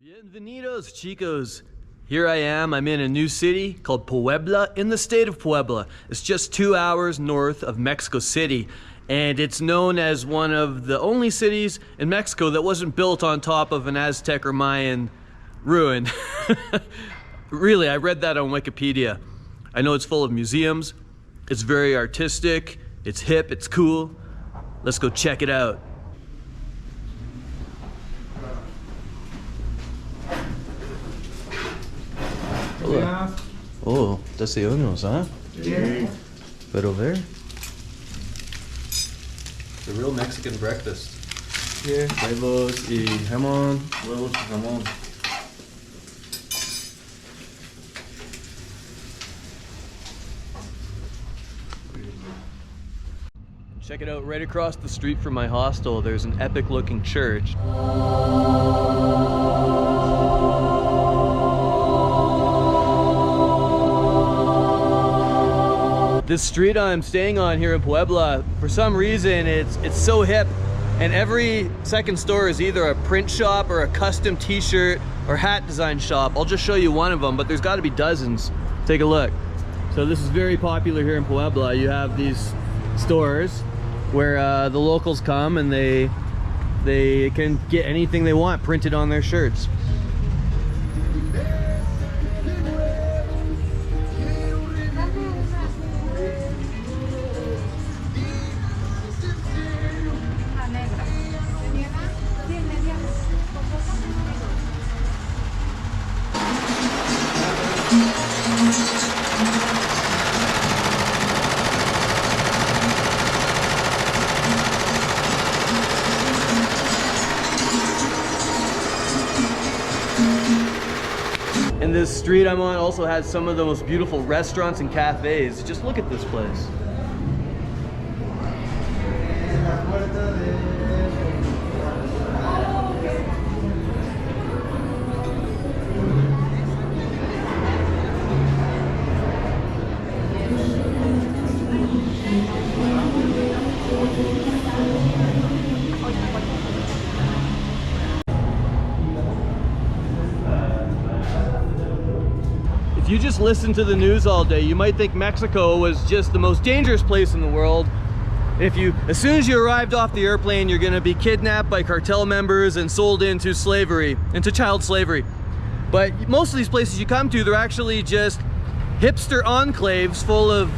Bienvenidos, chicos. Here I am. I'm in a new city called Puebla in the state of Puebla. It's just 2 hours north of Mexico City, and it's known as one of the only cities in Mexico that wasn't built on top of an Aztec or Mayan ruin. Really, I read that on Wikipedia. I know it's full of museums. It's very artistic. It's hip. It's cool. Let's go check it out. Hola. Oh, desayunos, huh? Yeah. Pero ver. The real Mexican breakfast. Yeah. Huevos y jamón. Huevos y jamón. Check it out, right across the street from my hostel, there's an epic looking church. This street I'm staying on here in Puebla, for some reason it's so hip, and every second store is either a print shop or a custom t-shirt or hat design shop. I'll just show you one of them, but there's got to be dozens. Take a look. So this is very popular here in Puebla. You have these stores where the locals come and they can get anything they want printed on their shirts. And this street I'm on also has some of the most beautiful restaurants and cafes. Just look at this place. If you just listen to the news all day, you might think Mexico was just the most dangerous place in the world. As soon as you arrived off the airplane, you're gonna be kidnapped by cartel members and sold into slavery, into child slavery. But most of these places you come to, they're actually just hipster enclaves full of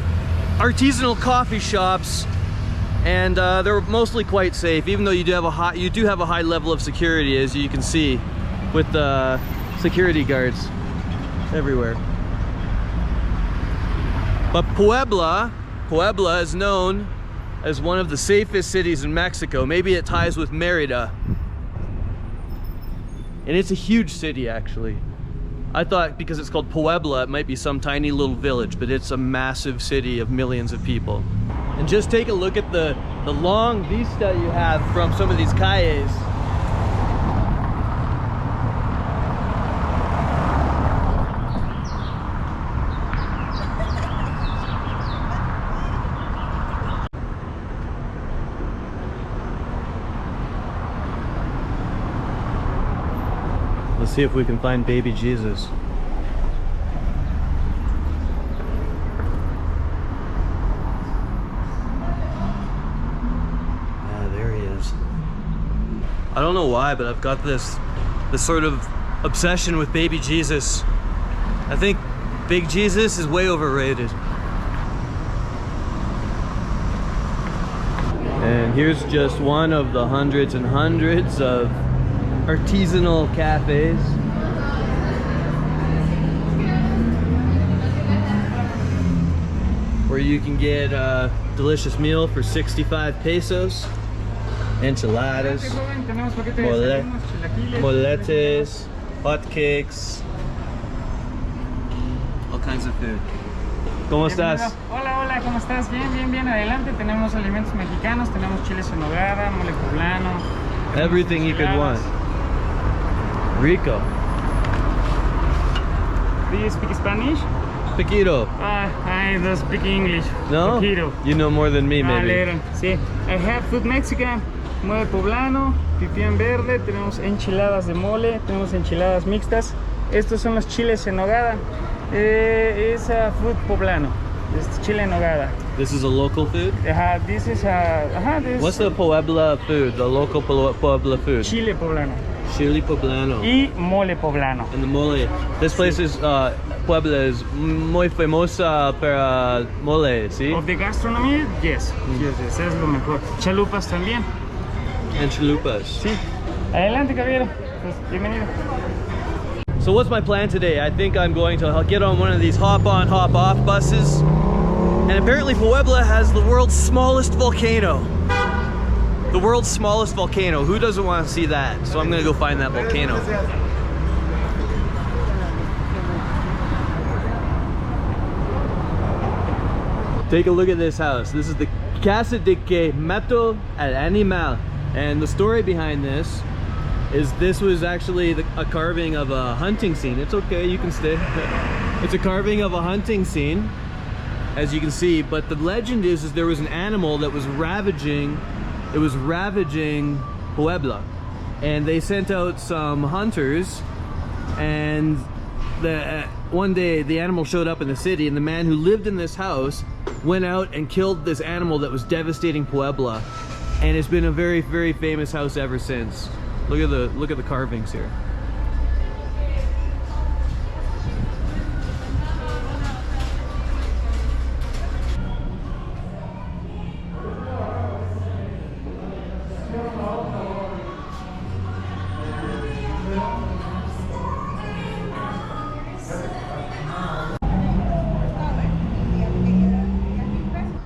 artisanal coffee shops, and they're mostly quite safe, even though you do have a high level of security, as you can see, with the security guards everywhere. But Puebla is known as one of the safest cities in Mexico. Maybe it ties with Mérida. And it's a huge city, actually. I thought because it's called Puebla, it might be some tiny little village, but it's a massive city of millions of people. And just take a look at the long vista you have from some of these calles. Let's see if we can find baby Jesus. Yeah, there he is. I don't know why, but I've got this sort of obsession with baby Jesus. I think big Jesus is way overrated. And here's just one of the hundreds and hundreds of artisanal cafes. Where you can get a delicious meal for 65 pesos. Enchiladas, moletes, hot cakes, all kinds of food. ¿Cómo estás? Hola, hola, ¿cómo estás? Bien, bien, adelante. Tenemos alimentos mexicanos, tenemos chiles en nogada, mole poblano. Everything you could want. Rico. Do you speak Spanish? Poquito. I don't speak English. No? Poquito. You know more than me, maybe. Little. Sí. I have food Mexican, mole poblano, pipián verde, tenemos enchiladas de mole, tenemos enchiladas mixtas. Estos son los chiles en nogada. Es food poblano. It's chile en nogada. This is a local food? This is this What's the Puebla food, the local Puebla food? chile poblano. Chile poblano. Y mole poblano. And the mole. This place is, Puebla is muy famosa para mole, ¿sí? Of the gastronomy, yes. Yes, es lo mejor. Chalupas también. And chalupas. Sí. Adelante, caballero. Pues, bienvenido. So what's my plan today? I think I'm going to get on one of these hop-on, hop-off buses. And apparently Puebla has the world's smallest volcano. The world's smallest volcano. Who doesn't want to see that? So I'm gonna go find that volcano. Take a look at this house. This is the Casa de que Mato al Animal. And the story behind this is this was actually a carving of a hunting scene. It's okay, you can stay. It's a carving of a hunting scene, as you can see, but the legend is there was an animal that was ravaging, it was ravaging Puebla. And they sent out some hunters, and one day the animal showed up in the city, and the man who lived in this house went out and killed this animal that was devastating Puebla. And it's been a very, very famous house ever since. Look at the carvings here.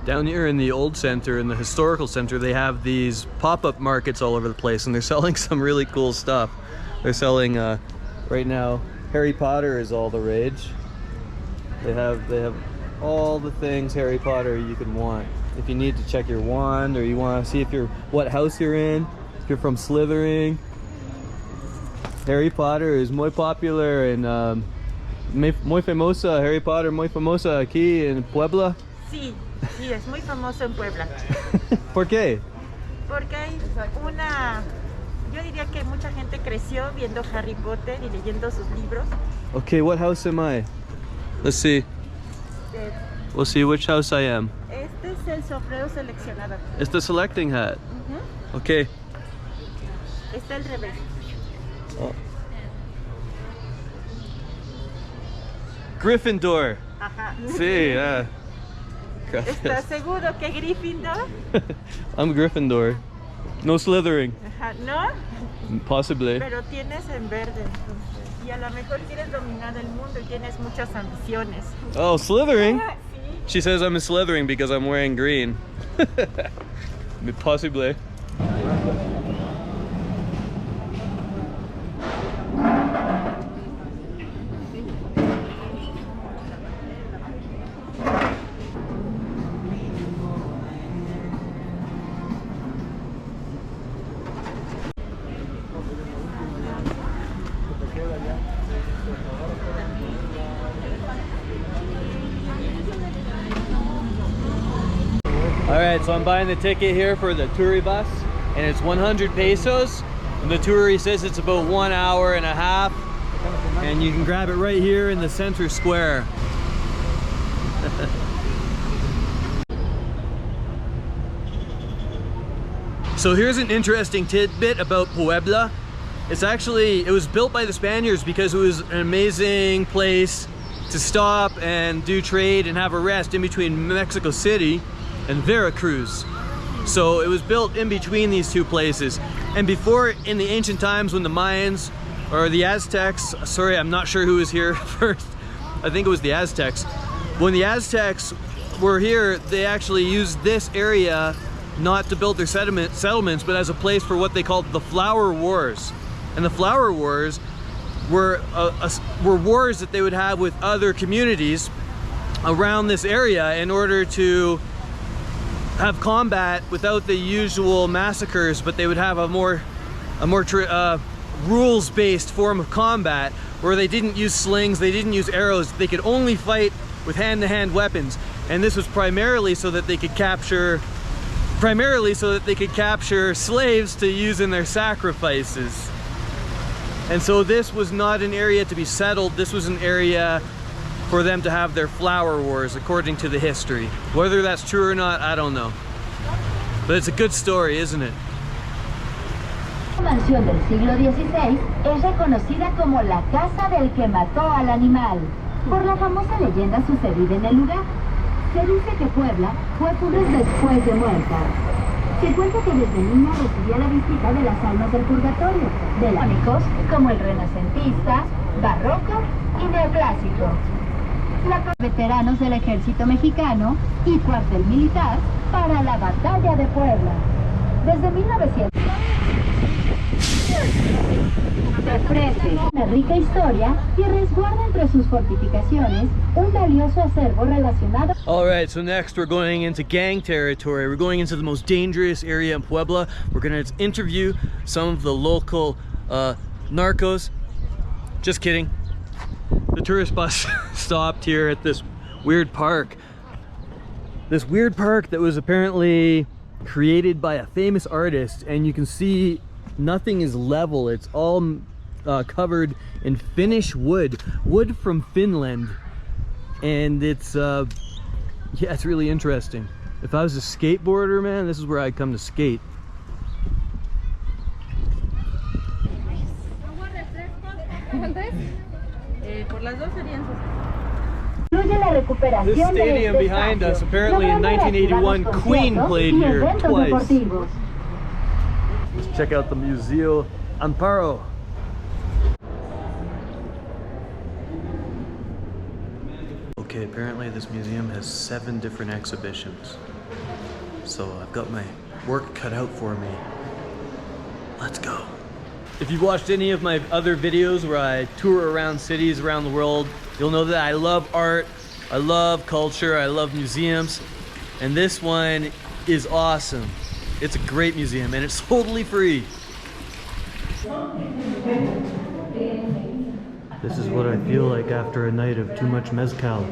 Down here in the old center, in the historical center, they have these pop-up markets all over the place, and they're selling some really cool stuff. They're selling, right now, Harry Potter is all the rage. They have all the things Harry Potter you can want. If you need to check your wand, or you want to see if what house you're in, if you're from Slytherin. Harry Potter is muy popular and muy famosa. Harry Potter muy famosa aquí en Puebla. Sí, sí, es muy famoso en Puebla. ¿Por qué? Porque hay yo diría que mucha gente creció viendo Harry Potter y leyendo sus libros. Okay, what house am I? Let's see. We'll see which house I am. Este es el sombrero seleccionado. It's the selecting hat. Okay. Está al revés. Oh. Gryffindor. Ajá. Sí, yeah. ¿Estás seguro que Gryffindor? I'm Gryffindor. No Slytherin. Ajá, ¿no? Possibly. Pero tienes en verde, entonces. Y a lo mejor quieres dominar el mundo y tienes muchas ambiciones. Oh, Slytherin? Ah, sí. She says I'm a Slytherin because I'm wearing green. Possibly. Alright, so I'm buying the ticket here for the Touri bus, and it's 100 pesos. And the Touri says it's about 1 hour and a half, and you can grab it right here in the center square. So here's an interesting tidbit about Puebla. It was built by the Spaniards because it was an amazing place to stop and do trade and have a rest in between Mexico City and Veracruz. So it was built in between these two places. And before, in the ancient times, when the Mayans or the Aztecs, sorry, I'm not sure who was here first, I think it was the Aztecs. When the Aztecs were here, they actually used this area not to build their settlements, but as a place for what they called the Flower Wars. And the Flower Wars were wars that they would have with other communities around this area in order to have combat without the usual massacres, but they would have a more rules-based form of combat where they didn't use slings, they didn't use arrows, they could only fight with hand-to-hand weapons. And this was primarily so that they could capture primarily so that they could capture slaves to use in their sacrifices. And so this was not an area to be settled, this was an area for them to have their flower wars, according to the history. Whether that's true or not, I don't know. But it's a good story, isn't it? La mansión del siglo XVI es reconocida como la casa del que mató al animal, por la famosa leyenda sucedida en el lugar. Se dice que Puebla fue Purres después de muerta. Se cuenta que desde niña recibía la visita de las almas del purgatorio, de icónicos como el renacentista, barroco y neoclásico. Veteranos del ejército mexicano y cuartel militar para la batalla de Puebla. Desde 1900 ofrece una rica historia y resguarda entre sus fortificaciones un valioso acervo relacionado. All right, so next we're going into gang territory. We're going into the most dangerous area in Puebla. We're going to interview some of the local narcos. Just kidding. The tourist bus stopped here at this weird park. This weird park that was apparently created by a famous artist, and you can see nothing is level. It's all covered in Finnish wood from Finland, and it's yeah, it's really interesting. If I was a skateboarder, man, this is where I'd come to skate. This stadium behind us, apparently in 1981, Queen played here twice. Let's check out the Museo Amparo. Okay, apparently this museum has 7 different exhibitions. So I've got my work cut out for me. Let's go. If you've watched any of my other videos where I tour around cities around the world, you'll know that I love art, I love culture, I love museums, and this one is awesome. It's a great museum and it's totally free. This is what I feel like after a night of too much mezcal.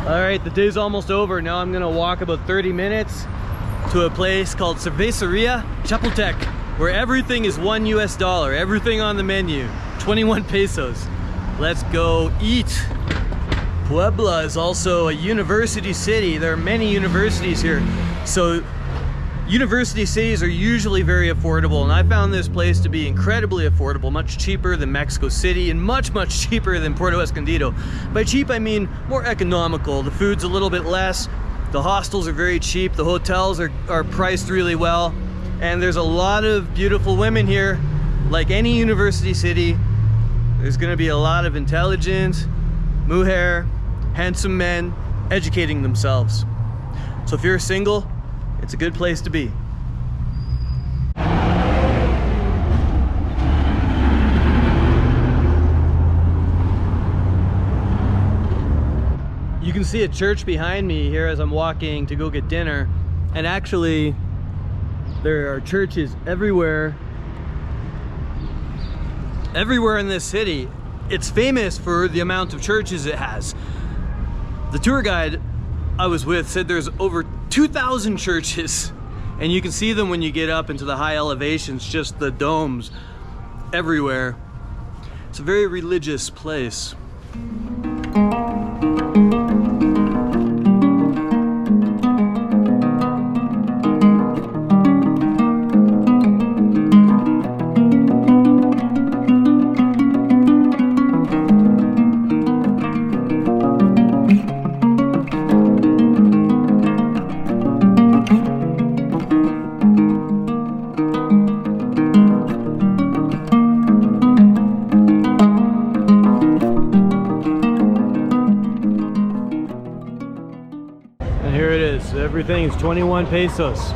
All right, the day's almost over. Now I'm gonna walk about 30 minutes to a place called Cerveceria Chapultepec, where everything is $1 US, everything on the menu, 21 pesos. Let's go eat. Puebla is also a university city. There are many universities here. So university cities are usually very affordable, and I found this place to be incredibly affordable, much cheaper than Mexico City and much cheaper than Puerto Escondido. By cheap, I mean more economical. The food's a little bit less, the hostels are very cheap, the hotels are priced really well, and there's a lot of beautiful women here. Like any university city, there's gonna be a lot of intelligent, mujer, handsome men educating themselves. So if you're single, it's a good place to be. You can see a church behind me here as I'm walking to go get dinner, and actually there are churches everywhere in this city. It's famous for the amount of churches it has. The tour guide I was with said there's over 2,000 churches, and you can see them when you get up into the high elevations, just the domes everywhere. It's a very religious place. Here it is. Everything is 21 pesos.